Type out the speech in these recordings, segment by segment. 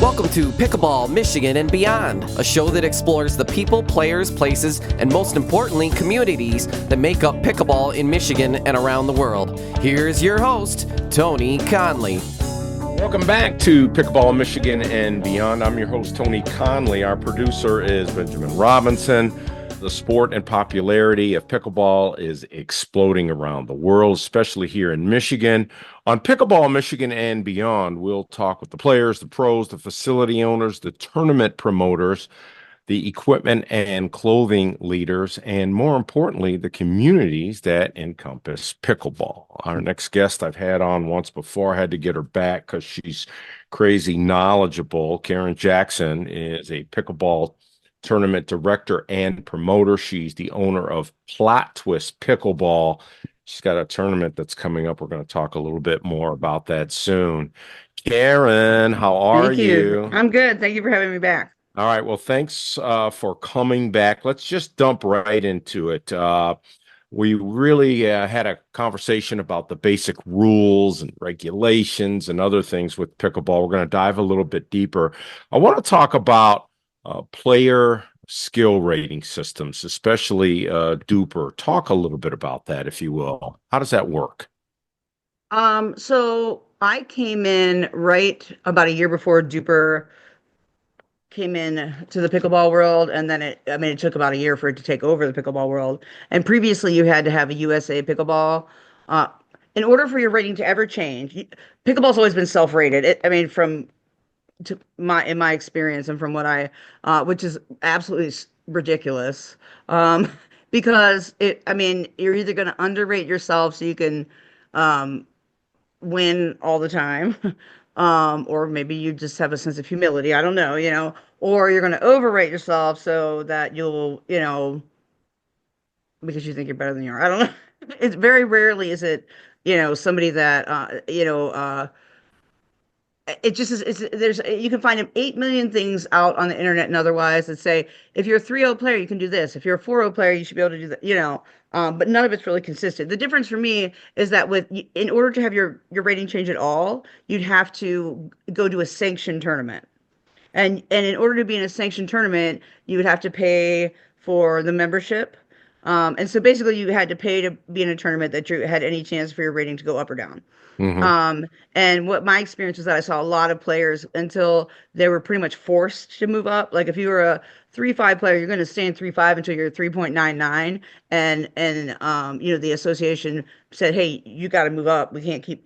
Welcome to Pickleball, Michigan and beyond, a show that explores the people, players, places, and most importantly, communities that make up pickleball in Michigan and around the world. Here's your host, Tony Conley. Welcome back to Pickleball, Michigan and beyond. I'm your host, Tony Conley. Our producer is Benjamin Robinson. The sport and popularity of pickleball is exploding around the world, especially here in Michigan. On Pickleball, Michigan and beyond, we'll talk with the players, the pros, the facility owners, the tournament promoters, the equipment and clothing leaders, and more importantly, the communities that encompass pickleball. Our next guest I've had on once before. I had to get her back because she's crazy knowledgeable. Karon Jackson is a pickleball tournament director and promoter. She's the owner of Plot Twist Pickleball. She's got a tournament that's coming up. We're going to talk a little bit more about that soon. Karon, how are you? I'm good. Thank you for having me back. All right. Well, thanks for coming back. Let's just dump right into it. We really had a conversation about the basic rules and regulations and other things with pickleball. We're going to dive a little bit deeper. I want to talk about player skill rating systems, especially Duper. Talk a little bit about that, if you will. How does that work? So I came in right about a year before Duper came in to the pickleball world, and then it took about a year for it to take over the pickleball world. And previously, you had to have a USA pickleball. In order for your rating to ever change, pickleball's always been self-rated. In my experience and from what which is absolutely ridiculous, because you're either going to underrate yourself so you can win all the time, or maybe you just have a sense of humility. I don't know, or you're going to overrate yourself so that you'll, because you think you're better than you are. I don't know. It's very rarely is it, somebody that, it just is. You can find 8 million things out on the internet and otherwise that say if you're a 3-0 player you can do this, if you're a 4-0 player you should be able to do that, but none of it's really consistent. The difference for me is that in order to have your rating change at all, you'd have to go to a sanctioned tournament, and in order to be in a sanctioned tournament you would have to pay for the membership, and so basically you had to pay to be in a tournament that you had any chance for your rating to go up or down. Mm-hmm. And what my experience was that I saw a lot of players until they were pretty much forced to move up. Like if you were a 3-5 player, you're going to stay in 3-5 until you're 3.99. And the association said, hey, you got to move up. We can't keep,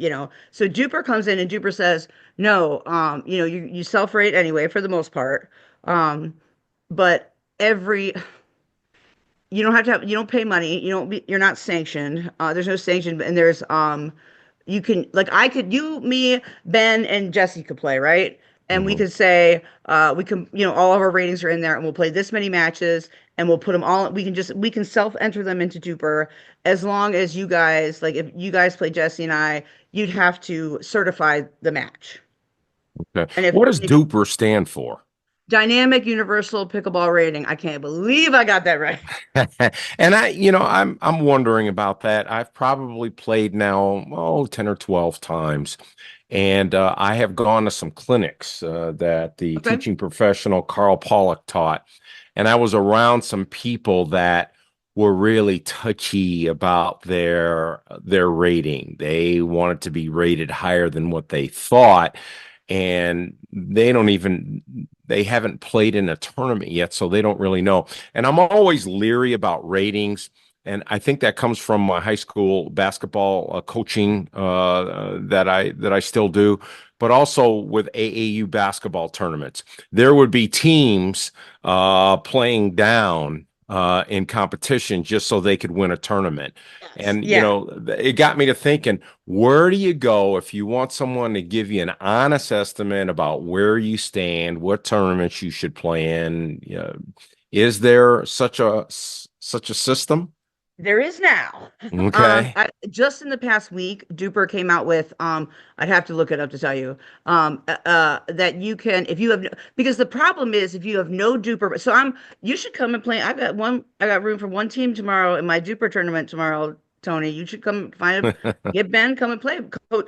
So Duper comes in and Duper says, no, you self-rate anyway, for the most part. But you don't have to you don't pay money. You're not sanctioned. There's no sanction. And there's, you can, you, me, Ben, and Jesse could play, right? And we could say, we can, all of our ratings are in there and we'll play this many matches and we'll put them all, we can self-enter them into Duper as long as you guys, if you guys play Jesse and I, you'd have to certify the match. Okay. What does Duper stand for? Dynamic Universal Pickleball Rating. I can't believe I got that right. And I'm wondering about that. I've probably played now 10 or 12 times, and I have gone to some clinics that the teaching professional Carl Pollack taught, and I was around some people that were really touchy about their rating. They wanted to be rated higher than what they thought, and they haven't played in a tournament yet, so they don't really know. And I'm always leery about ratings, and I think that comes from my high school basketball coaching that I still do, but also with AAU basketball tournaments. There would be teams playing down in competition just so they could win a tournament. And, it got me to thinking, where do you go if you want someone to give you an honest estimate about where you stand, what tournaments you should play in? Is there such a system? There is now. Okay. Just in the past week, Duper came out with, I'd have to look it up to tell you, that you can, because the problem is if you have no Duper, you should come and play. I got room for one team tomorrow in my Duper tournament tomorrow Tony. You should come get Ben, come and play.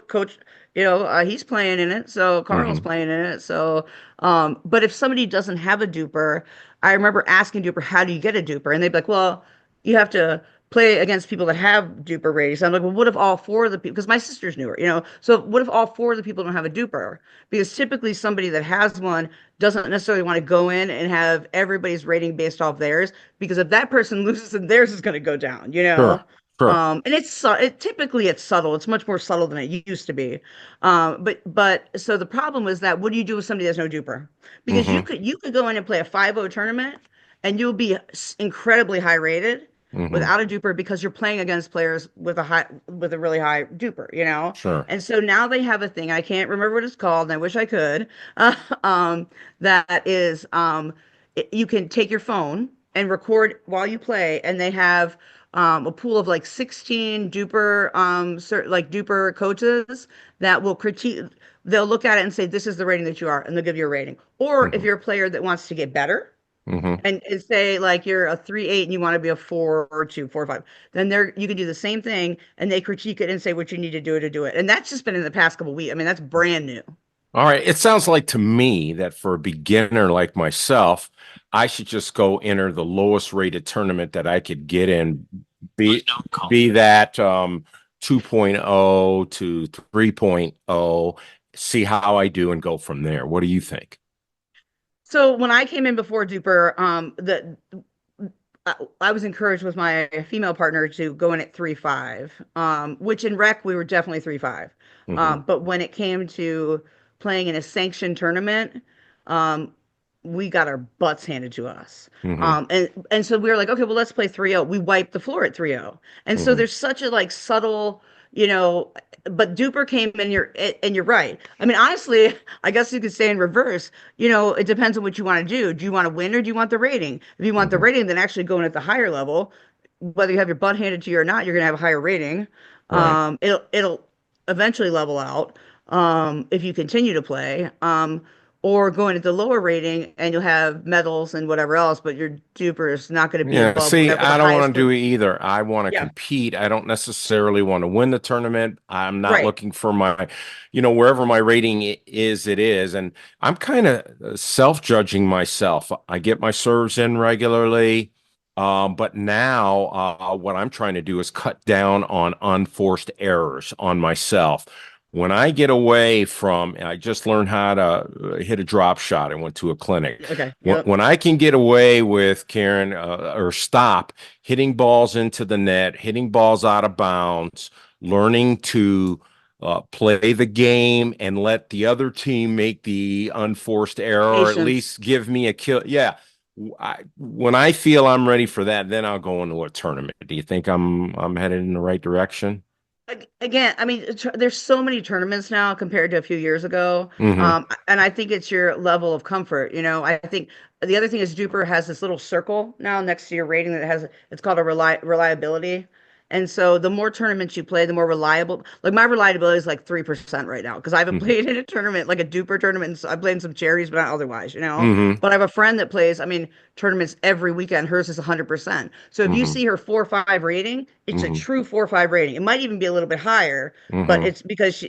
Coach, he's playing in it. So Carl's Hmm. playing in it. So, but if somebody doesn't have a duper, I remember asking duper, how do you get a duper? And they'd be like, well, you have to play against people that have duper ratings. I'm like, well, what if all four of the people, because my sister's newer, so what if all four of the people don't have a duper? Because typically somebody that has one doesn't necessarily want to go in and have everybody's rating based off theirs, because if that person loses, then theirs is going to go down, Sure, sure. and typically it's subtle. It's much more subtle than it used to be. But so the problem is that what do you do with somebody that's no duper? Because you Hmm. could go in and play a 5-0 tournament and you'll be incredibly high rated Hmm. without a duper because you're playing against players with a really high duper. Sure. And so now they have a thing, I can't remember what it's called, and I wish I could. Um, that is you can take your phone and record while you play, and they have a pool of like 16 duper like duper coaches that will critique. They'll look at it and say, this is the rating that you are, and they'll give you a rating. Or if Hmm. you're a player that wants to get better, Hmm. and say like you're a 3.8 and you want to be a 4 or 2, 4 or 5, then you can do the same thing and they critique it and say what you need to do it. And that's just been in the past couple of weeks. I mean, that's brand new. All right. It sounds like to me that for a beginner like myself, I should just go enter the lowest rated tournament that I could get in, be be that 2.0 to 3.0, see how I do and go from there. What do you think? So when I came in before Duper, I was encouraged with my female partner to go in at 3.5, which in rec we were definitely 3.5. Hmm. But when it came to playing in a sanctioned tournament, um, we got our butts handed to us. Hmm. And so we were like, okay, well, let's play 3-0. We wiped the floor at 3-0. And so Hmm. there's such a like subtle, you know, but Duper came in, you're right. I mean, honestly, I guess you could say in reverse, it depends on what you want to do. Do you want to win or do you want the rating? If you want the Hmm. rating, then actually going at the higher level, whether you have your butt handed to you or not, you're going to have a higher rating. Right. It'll eventually level out if you continue to play. Or going at the lower rating and you'll have medals and whatever else, but your duper is not going to be Yeah, above see, whatever the I don't want highest to do one. it either. I want to Yeah, compete. I don't necessarily want to win the tournament. I'm not right. looking for wherever my rating is, it is. And I'm kind of self-judging myself. I get my serves in regularly. But now what I'm trying to do is cut down on unforced errors on myself. When I get away from, I just learned how to hit a drop shot. I went to a clinic. Okay. When, Yep. when I can get away with Karen or stop hitting balls into the net, hitting balls out of bounds, learning to play the game and let the other team make the unforced error, or at Patience. least give me a kill. Yeah. When I feel I'm ready for that, then I'll go into a tournament. Do you think I'm headed in the right direction? Again, I mean, there's so many tournaments now compared to a few years ago. Hmm. And I think it's your level of comfort. I think the other thing is Duper has this little circle now next to your rating that it's called a reliability. And so the more tournaments you play, the more reliable. Like my reliability is like 3% right now because I haven't Hmm. played in a tournament, like a Duper tournament. And so I played in some cherries, but not otherwise. Hmm. But I have a friend that plays, I mean, tournaments every weekend. Hers is 100%. So if you Hmm. see her 4.5 rating, it's a Hmm. true 4.5 rating. It might even be a little bit higher, but Hmm. it's because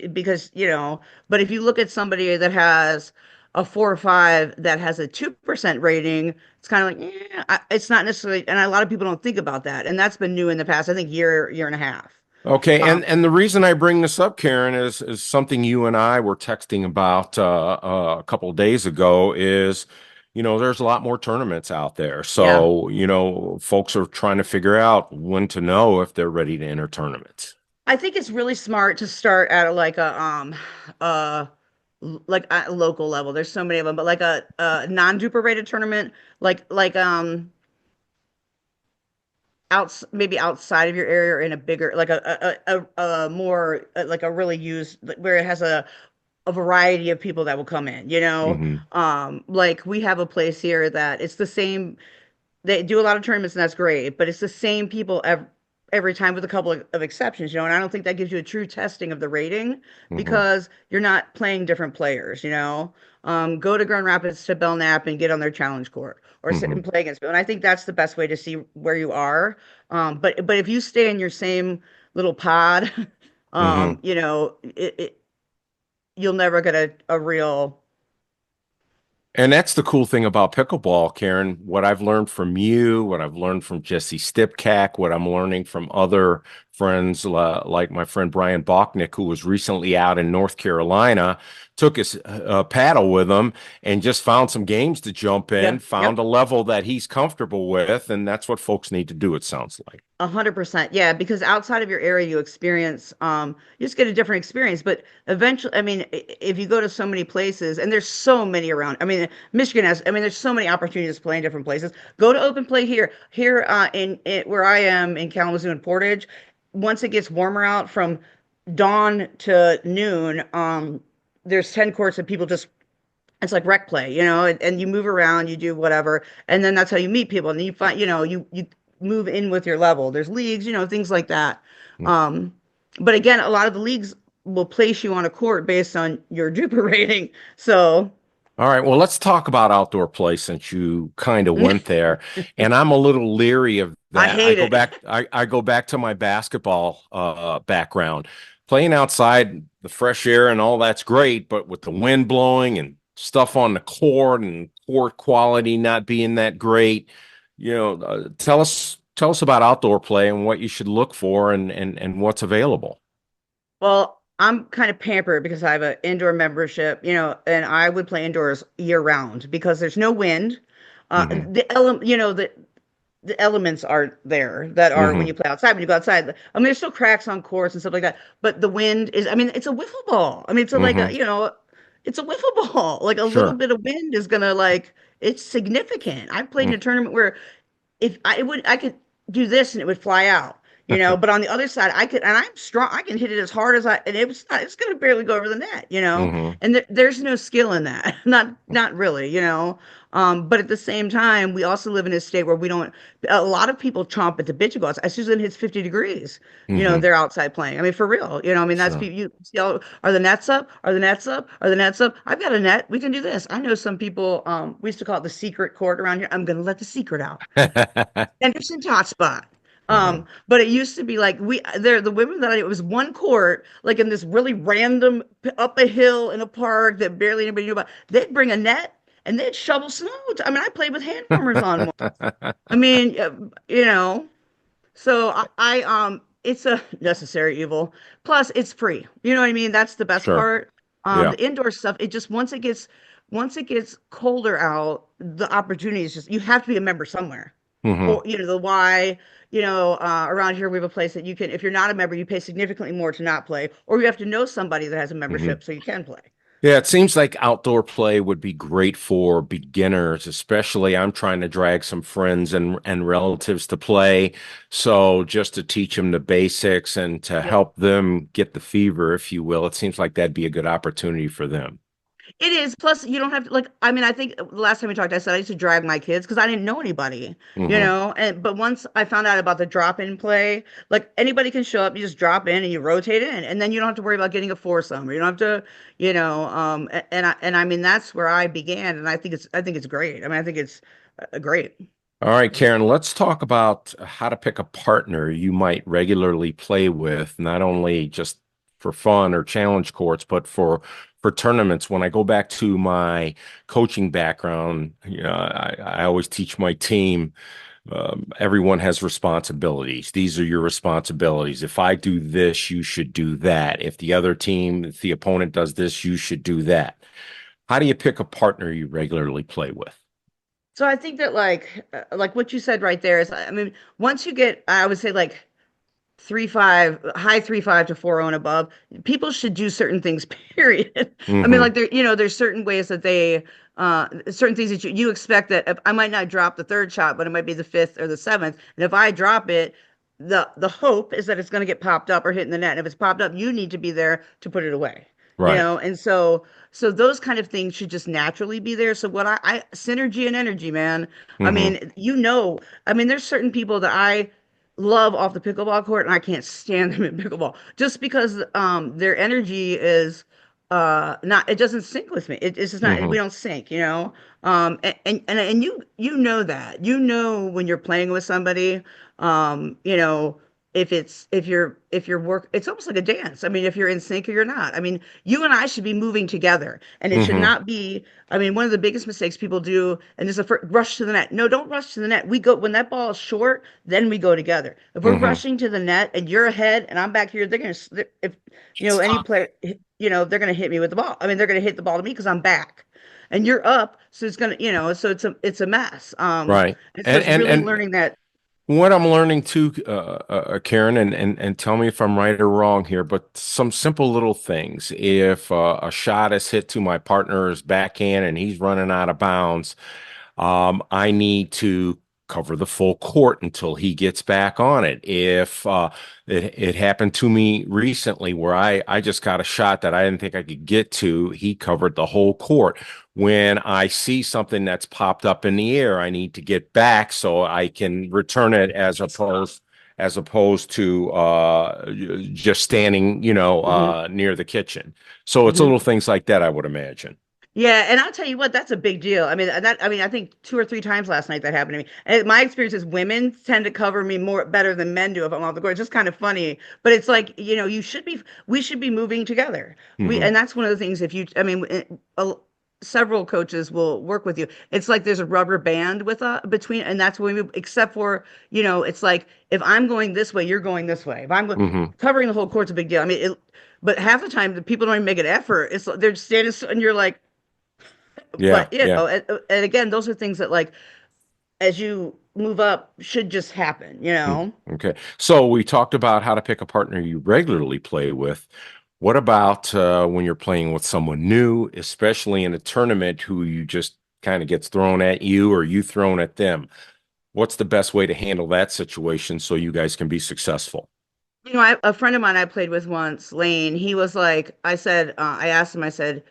but if you look at somebody that has a 4 or 5 that has a 2% rating, it's kind of like, it's not necessarily, and a lot of people don't think about that. And that's been new in the past, I think year and a half. Okay, Um, and the reason I bring this up, Karen, is something you and I were texting about a couple of days ago. There's a lot more tournaments out there, yeah. so folks are trying to figure out when to know if they're ready to enter tournaments. I think it's really smart to start at uh like at a local level. There's so many of them, but like a non-duper rated tournament, like maybe outside of your area or in a bigger like a more like a really used where it has a variety of people that will come in. Hmm. Like we have a place here that it's the same. They do a lot of tournaments and that's great, but it's the same people every time with a couple of exceptions. And I don't think that gives you a true testing of the rating Hmm. because you're not playing different players. Go to Grand Rapids to Belknap and get on their challenge court or sit Hmm. and play against them. And I think that's the best way to see where you are. But if you stay in your same little pod, Hmm. you'll never get a real. And that's the cool thing about pickleball, Karen. What I've learned from you, what I've learned from Jesse Stipkak, what I'm learning from other friends like my friend Brian Bachnick, who was recently out in North Carolina, took his paddle with him and just found some games to jump in, Yeah, found yep. a level that he's comfortable with, and that's what folks need to do, it sounds like. 100%. Yeah, because outside of your area, you just get a different experience. But eventually, I mean, if you go to so many places, and there's so many around, I mean, Michigan has, I mean, there's so many opportunities to play in different places. Go to open play here in where I am in Kalamazoo and Portage. Once it gets warmer out from dawn to noon, there's 10 courts and people just it's like rec play, and you move around, you do whatever, and then that's how you meet people, and you find, you move in with your level. There's leagues, things like that. Um, but again, a lot of the leagues will place you on a court based on your Drupa rating. So All right, well, let's talk about outdoor play since you kind of went there. And I'm a little leery of I that. hate it. I go back to my basketball background. Playing outside, the fresh air and all that's great, but with the wind blowing and stuff on the court and court quality not being that great, tell us about outdoor play and what you should look for and what's available. Well, I'm kind of pampered because I have an indoor membership, and I would play indoors year round because there's no wind. Hmm. The element, the elements are there that are when Hmm. you play outside. When you go outside, I mean, there's still cracks on courts and stuff like that, but the wind is. I mean, it's a wiffle ball. I mean, it's a, like Hmm. a, it's a wiffle ball. Like a little Sure. bit of wind is gonna like it's significant. I've played in a tournament where if I it would I could do this and it would fly out, but on the other side I could and I'm strong, I can hit it as hard as I and it's gonna barely go over the net. Hmm. And there's no skill in that. Not really. But at the same time, we also live in a state where we don't a lot of people chomp at the bit to go outside. As soon as it hits 50 degrees, Hmm. they're outside playing. I mean, for real. I mean, that's Sure. people you see all, are the nets up? Are the nets up? Are the nets up? I've got a net. We can do this. I know some people, we used to call it the secret court around here. I'm gonna let the secret out. Henderson Tot Spot. Uh-huh. But it used to be like the women that it was one court, like in this really random up a hill in a park that barely anybody knew about. They'd bring a net and they'd shovel snow. I mean, I played with hand warmers on one. I mean, so it's a necessary evil. Plus, it's free. You know what I mean? That's the best Sure. part. Yeah. The indoor stuff, it just once it gets colder out, the opportunity is just you have to be a member somewhere. Hmm. Or the Y, around here we have a place that you can, if you're not a member, you pay significantly more to not play, or you have to know somebody that has a Hmm. membership so you can play. Yeah, it seems like outdoor play would be great for beginners, especially I'm trying to drag some friends and relatives to play. So just to teach them the basics and to Yep. help them get the fever, if you will, it seems like that'd be a good opportunity for them. It is. Plus, you don't have to I mean, I think the last time we talked, I said I used to drag my kids because I didn't know anybody, Hmm. and but once I found out about the drop-in play, like anybody can show up, you just drop in and you rotate in, and then you don't have to worry about getting a foursome, or you don't have to, and I mean that's where I began, and I think it's great. I mean, I think it's great. All right, Karen, let's talk about how to pick a partner you might regularly play with, not only just for fun or challenge courts, but for tournaments. When I go back to my coaching background, I always teach my team, everyone has responsibilities. These are your responsibilities. If I do this, you should do that. If the opponent does this, you should do that. How do you pick a partner you regularly play with? So I think that like what you said right there is, I mean, once you get, I would say like 3-5, high 3-5 to 4-0 and above, people should do certain things, period. I mean, Hmm. like there's certain ways that certain things that you expect that if, I might not drop the third shot, but it might be the fifth or the seventh. And if I drop it, the hope is that it's going to get popped up or hit in the net. And if it's popped up, you need to be there to put it away. Right. And so those kind of things should just naturally be there. So what I synergy and energy, man. I Hmm. mean, I mean, there's certain people that I love off the pickleball court, and I can't stand them in pickleball just because their energy is not it doesn't sync with me. It's just not we Hmm. don't sync. And you know that when you're playing with somebody, um, you know if you're work, it's almost like a dance. I mean, if you're in sync or you're not. I mean, you and I should be moving together, and it should Hmm. not be. I mean, one of the biggest mistakes people do, and this is a rush to the net. No, don't rush to the net. We go when that ball is short, then we go together. If we're Hmm. rushing to the net and you're ahead and I'm back here, they're gonna if any player, they're gonna hit me with the ball. I mean, they're gonna hit the ball to me because I'm back, and you're up, so it's gonna, so it's a mess. Right. And so And it's and really and learning that. what I'm learning too, Karen, and tell me if I'm right or wrong here, but some simple little things. If a shot is hit to my partner's backhand and he's running out of bounds, I need to cover the full court until he gets back on it. If it happened to me recently where I just got a shot that I didn't think I could get to, he covered the whole court. When I see something that's popped up in the air, I need to get back so I can return it as opposed to just standing, Mhm, near the kitchen. So it's mhm. little things like that, I would imagine. Yeah, and I'll tell you what, that's a big deal. I mean, I think 2 or 3 times last night that happened to me. And my experience is women tend to cover me more better than men do if I'm off the court. It's just kind of funny, but it's like, we should be moving together. Hmm. And that's one of the things. If you, I mean, several coaches will work with you. It's like there's a rubber band between, and that's when we move. Except for, it's like if I'm going this way, you're going this way. If Hmm. covering the whole court's a big deal. I mean, but half the time the people don't even make an effort. It's like they're standing, and you're like. Yeah, But yeah. and again, those are things that, like, as you move up, should just happen, Mm, okay. So we talked about how to pick a partner you regularly play with. What about when you're playing with someone new, especially in a tournament who you just kind of gets thrown at you or you thrown at them? What's the best way to handle that situation so you guys can be successful? A friend of mine I played with once, Lane, he was like, I asked him, I said,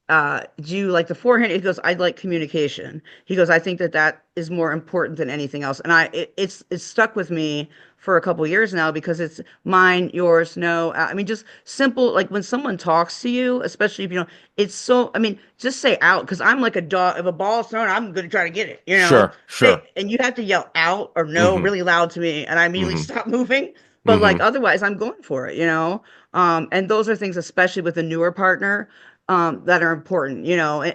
do you like the forehand? He goes, I'd like communication. He goes, I think that is more important than anything else. And it's stuck with me for a couple years now because it's mine, yours, no. I mean, just simple, like when someone talks to you, especially if it's so, I mean, just say out, because I'm like a dog. If a ball's thrown, I'm going to try to get it. Sure, sure. And you have to yell out or no Hmm. really loud to me, and I immediately Hmm. stop moving. But like Hmm. otherwise, I'm going for it. And those are things, especially with a newer partner, that are important,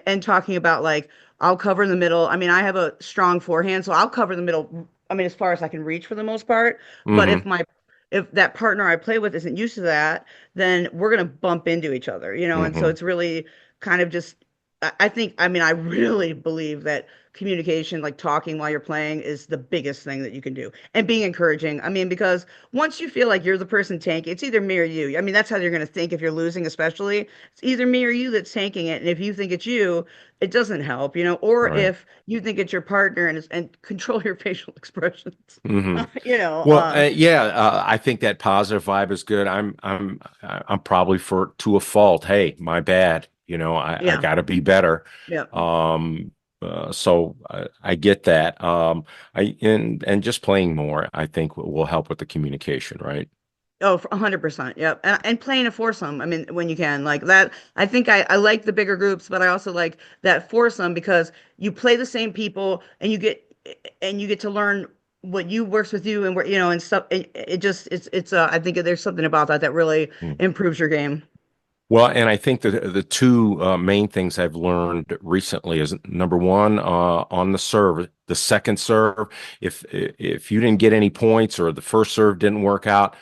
and talking about, like, I'll cover the middle. I mean, I have a strong forehand, so I'll cover the middle. I mean, as far as I can reach for the most part. But Hmm. if that partner I play with isn't used to that, then we're gonna bump into each other. And so Hmm. it's really kind of just, I think, I mean, I really believe that communication, like talking while you're playing, is the biggest thing that you can do. And being encouraging. I mean, because once you feel like you're the person tanking, it's either me or you. I mean, that's how you're going to think if you're losing, especially. It's either me or you that's tanking it. And if you think it's you, it doesn't help. Or Right. if you think it's your partner, and control your facial expressions. Hmm. You know, Well, yeah, I think that positive vibe is good. I'm probably to a fault. Hey, my bad. I yeah, got to be better. yeah. So I get that. And just playing more, I think will help with the communication, right? Oh, 100%. Yep. And playing a foursome. I mean, when you can, like that. I think I like the bigger groups, but I also like that foursome because you play the same people, and you get to learn what you works with you, and where, and stuff. It just it's I think there's something about that really Hmm. improves your game. Well, and I think the two main things I've learned recently is number one, on the serve, the second serve. If you didn't get any points or the first serve didn't work out,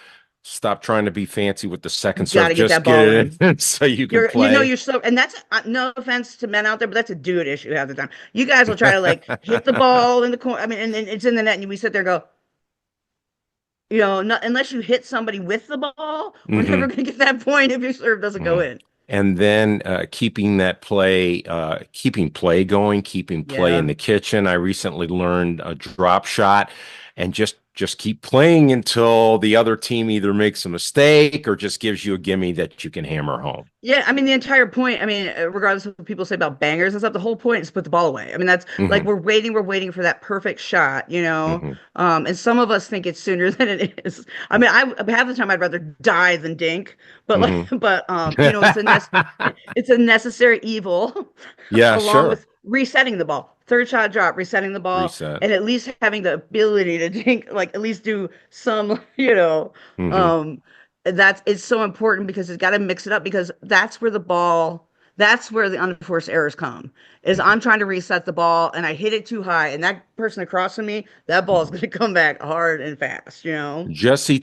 stop trying to be fancy with the You second got serve. to get Just that get ball it in. in so you can You're play. so, and that's, no offense to men out there, but that's a dude issue half the time. You guys will try to, like, hit the ball in the corner. I mean, and then it's in the net, and we sit there and go, not unless you hit somebody with the ball, we're never Hmm. going to get that point if your serve doesn't go in. And then keeping play going, keeping play in Yeah. the kitchen. I recently learned a drop shot, and just keep playing until the other team either makes a mistake or just gives you a gimme that you can hammer home. Yeah, I mean, the entire point, I mean, regardless of what people say about bangers and stuff, the whole point is to put the ball away. I mean, that's like, Hmm. we're waiting for that perfect shot. Hmm. And some of us think it's sooner than it is. I mean, I half the time I'd rather die than dink, but like, Hmm. it's a necessary evil Yeah, along sure. with resetting the ball. third shot drop, resetting the ball, Reset. and at least having the ability to think, like at least do some, Hmm. um, that's it's so important because it's got to mix it up because that's where the unforced errors come. Is I'm trying to reset the ball and I hit it too high, and that person across from me, that ball is going to come back hard and fast, you know? Jesse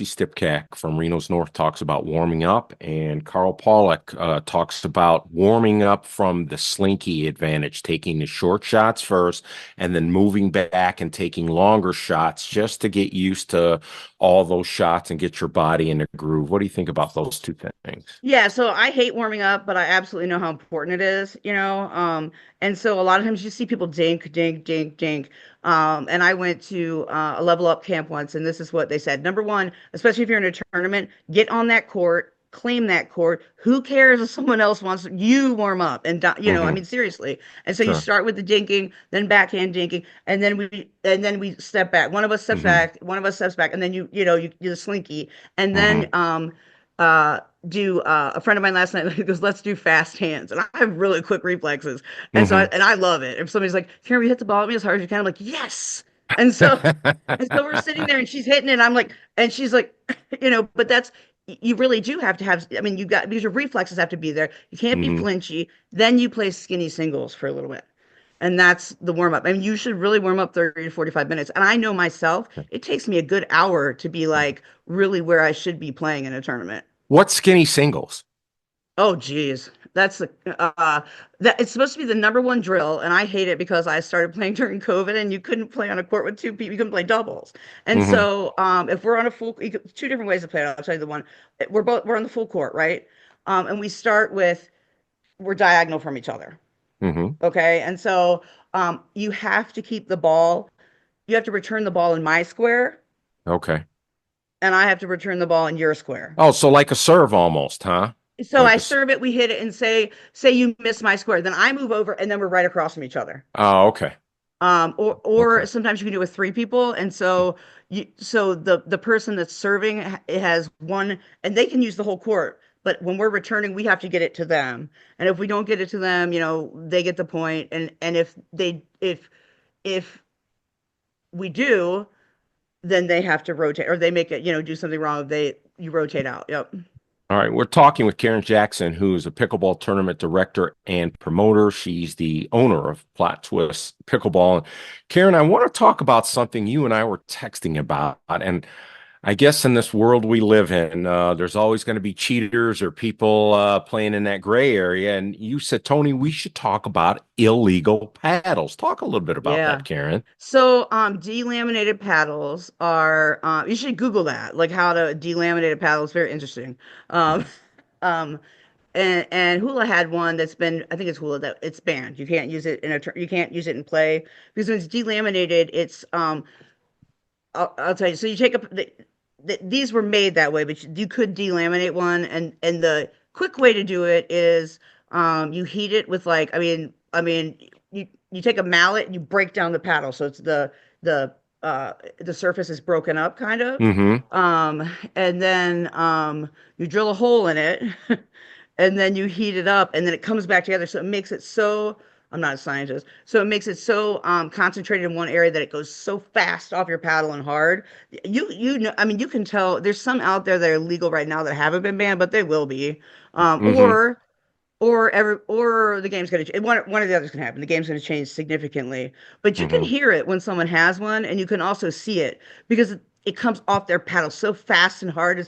Stipkak from Reno's North talks about warming up, and Carl Pollack talks about warming up from the slinky advantage, taking the short shots first and then moving back and taking longer shots just to get used to all those shots and get your body in a groove. What do you think about those two things? Yeah, so I hate warming up, but I absolutely know how important it is, you know. And so a lot of times you see people dink, dink, dink, dink. And I went to a level up camp once, and this is what they said. Number one, especially if you're in a tournament, get on that court, claim that court. Who cares if someone else wants you warm up? And I Hmm. mean seriously. And so you Sure. start with the dinking, then backhand dinking, and then we step back. One of us steps Hmm. back, one of us steps back, and then you do the slinky, and then Hmm. do a friend of mine last night goes, let's do fast hands. And I have really quick reflexes. And so Hmm. I love it. If somebody's like, Karen, you hit the ball at me as hard as you can, I'm like, yes. And so we're sitting there and she's hitting it. And I'm like, and she's like, but that's you really do have to have, I mean, you got because your reflexes have to be there. You can't be Hmm. flinchy. Then you play skinny singles for a little bit. And that's the warm up. I mean, you should really warm up 30 to 45 minutes. And I know myself, it takes me a good hour to be like really where I should be playing in a tournament. What skinny singles? Oh, geez. That's the that it's supposed to be the number one drill, and I hate it because I started playing during COVID, and you couldn't play on a court with two people. You couldn't play doubles, and Hmm. so if we're on a full, two different ways to play it. I'll tell you the one. We're on the full court, right? And we start with we're diagonal from each other, Hmm. okay? And so you have to keep the ball. You have to return the ball in my square, Okay. and I have to return the ball in your square. Oh, so like a serve almost, huh? So Like I a. serve it, we hit it, and say you miss my square. Then I move over, and then we're right across from each other. Oh, okay. Or Okay. sometimes you can do it with three people, and so the person that's serving it has one, and they can use the whole court. But when we're returning, we have to get it to them. And if we don't get it to them, they get the point. And if we do, then they have to rotate, or they make it, do something wrong. They you rotate out. Yep. All right, we're talking with Karen Jackson, who is a pickleball tournament director and promoter. She's the owner of Plot Twist Pickleball. Karen, I want to talk about something you and I were texting about. And I guess in this world we live in, there's always going to be cheaters or people playing in that gray area. And you said, Tony, we should talk about illegal paddles. Talk a little bit about that, Yeah. Karen. So, delaminated paddles are, you should Google that, like how to delaminate a paddle. It's very interesting. Um, um, and Hula had one that's been, I think it's Hula that it's banned. You can't use it you can't use it in play because when it's delaminated, I'll tell you. So you take up these were made that way, but you could delaminate one, and the quick way to do it is you heat it with like I mean you take a mallet and you break down the paddle so it's the the surface is broken up kind of, Mm-hmm. and then you drill a hole in it, and then you heat it up, and then it comes back together. So it makes it so I'm not a scientist, so it makes it so concentrated in one area that it goes so fast off your paddle and hard. You know, I mean, you can tell there's some out there that are legal right now that haven't been banned, but they will be. Um, Mm-hmm. or or the game's going to one of the others can happen. The game's going to change significantly, but you can Mm-hmm. hear it when someone has one, and you can also see it because it comes off their paddle so fast and hard.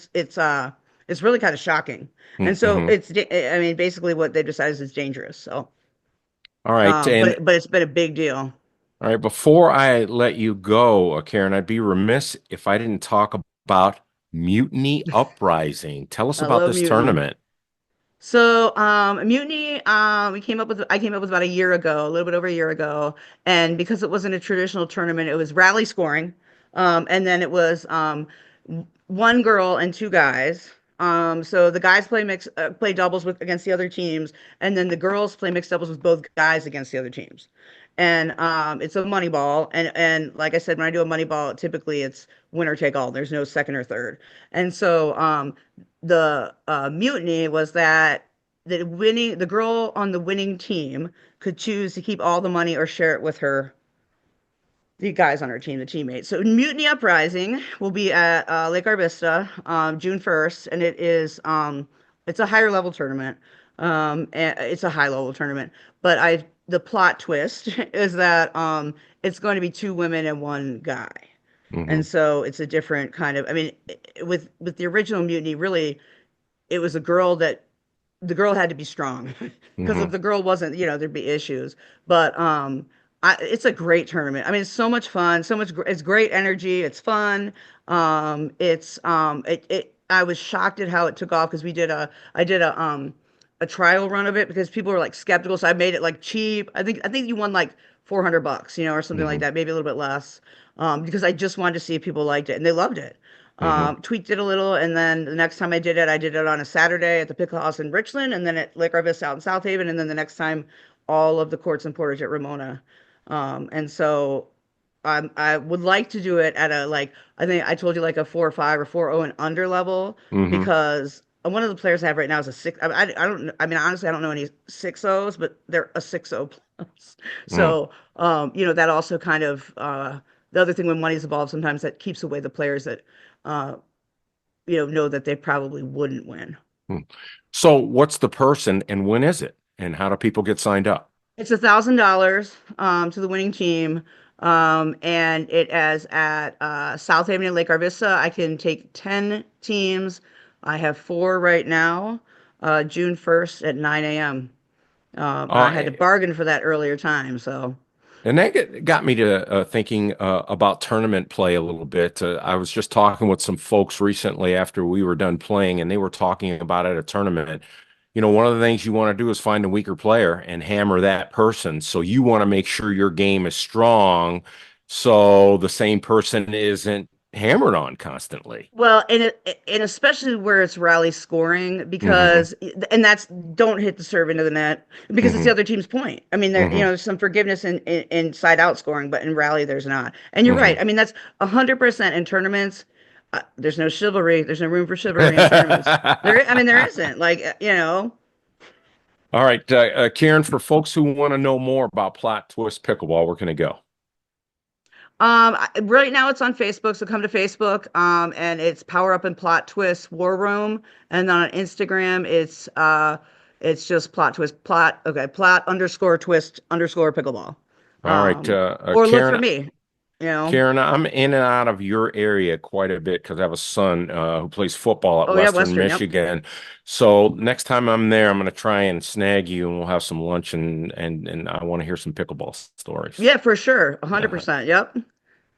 It's really kind of shocking. And so Mm-hmm. I mean, basically what they decided is dangerous. So, All right. And but it's been a big deal. all right, before I let you go, Karen, I'd be remiss if I didn't talk about Mutiny Uprising. Tell us I about love this Mutiny. tournament. So, Mutiny, I came up with about a year ago, a little bit over a year ago, and because it wasn't a traditional tournament, it was rally scoring, and then it was one girl and two guys. So the guys play doubles against the other teams, and then the girls play mixed doubles with both guys against the other teams. And it's a money ball, and like I said, when I do a money ball, typically it's winner take all. There's no second or third. And so the mutiny was that the girl on the winning team could choose to keep all the money or share it with the guys on our team, the teammates. So Mutiny Uprising will be at Lake Arbista, June 1st, and it's a higher level tournament. And it's a high level tournament, but the plot twist is that it's going to be two women and one guy. Mm-hmm. And so it's a different kind of, I mean, with the original Mutiny, really, it was the girl had to be strong because Mm-hmm. if the girl wasn't, there'd be issues. But it's a great tournament. I mean, it's so much fun, it's great energy, it's fun. I was shocked at how it took off because I did a trial run of it because people were like skeptical. So I made it like cheap. I think you won like $400, or something like Mm-hmm. that, maybe a little bit less, because I just wanted to see if people liked it, and they loved it. Mm-hmm. Tweaked it a little, and then the next time I did it on a Saturday at the Pickle House in Richland, and then at Lake Arvista out in South Haven, and then the next time, all of the courts in Portage at Ramona. And so I would like to do it at I think I told you like a 4.5 or 4.0 and under level, Mm-hmm. because one of the players I have right now is a six. I don't, I mean, honestly, I don't know any 6.0s, but they're a 6.0 plus. Mm-hmm. So, that also kind of, the other thing when money's involved, sometimes that keeps away the players that, uh, know that they probably wouldn't win. So what's the person and when is it? And how do people get signed up? It's $1,000 to the winning team. And it is at South Haven and Lake Arvista. I can take 10 teams. I have 4 right now, June 1st at 9 a.m. I had to Uh, bargain for that earlier time. So, And that got me to thinking about tournament play a little bit. I was just talking with some folks recently after we were done playing, and they were talking about at a tournament. One of the things you want to do is find a weaker player and hammer that person. So you want to make sure your game is strong, so the same person isn't hammered on constantly. well, and especially where it's rally scoring, Hmm. because and that's don't hit the serve into the net because it's the Hmm. other team's point. I mean, Hmm. there's some forgiveness in side out scoring, but in rally there's not. And you're right. Hmm. I mean, that's 100% in tournaments. There's no chivalry. There's no room for chivalry in tournaments. I mean, there isn't. All right, Karen, for folks who want to know more about Plot Twist Pickleball, where can they go? Right now it's on Facebook, so come to Facebook. And it's Power Up and Plot Twist War Room, and then on Instagram it's just Plot Twist Plot underscore twist underscore pickleball. All right, Or look for Karen. me. Karen, I'm in and out of your area quite a bit because I have a son who plays football at Oh yeah, Western Western. Yep. Michigan. So next time I'm there, I'm going to try and snag you, and we'll have some lunch, and I want to hear some pickleball stories. Yeah, for sure. Uh, 100%. Yep.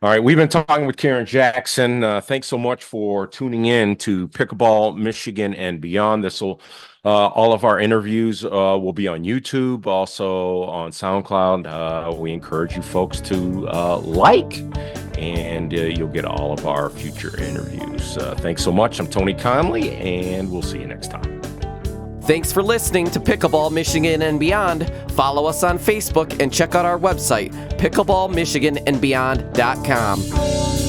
all right, we've been talking with Karen Jackson. Thanks so much for tuning in to Pickleball Michigan and beyond. All of our interviews will be on YouTube, also on SoundCloud. We encourage you folks to like, and you'll get all of our future interviews. Thanks so much. I'm Tony Conley, and we'll see you next time. Thanks for listening to Pickleball Michigan and Beyond. Follow us on Facebook and check out our website, pickleballmichiganandbeyond.com.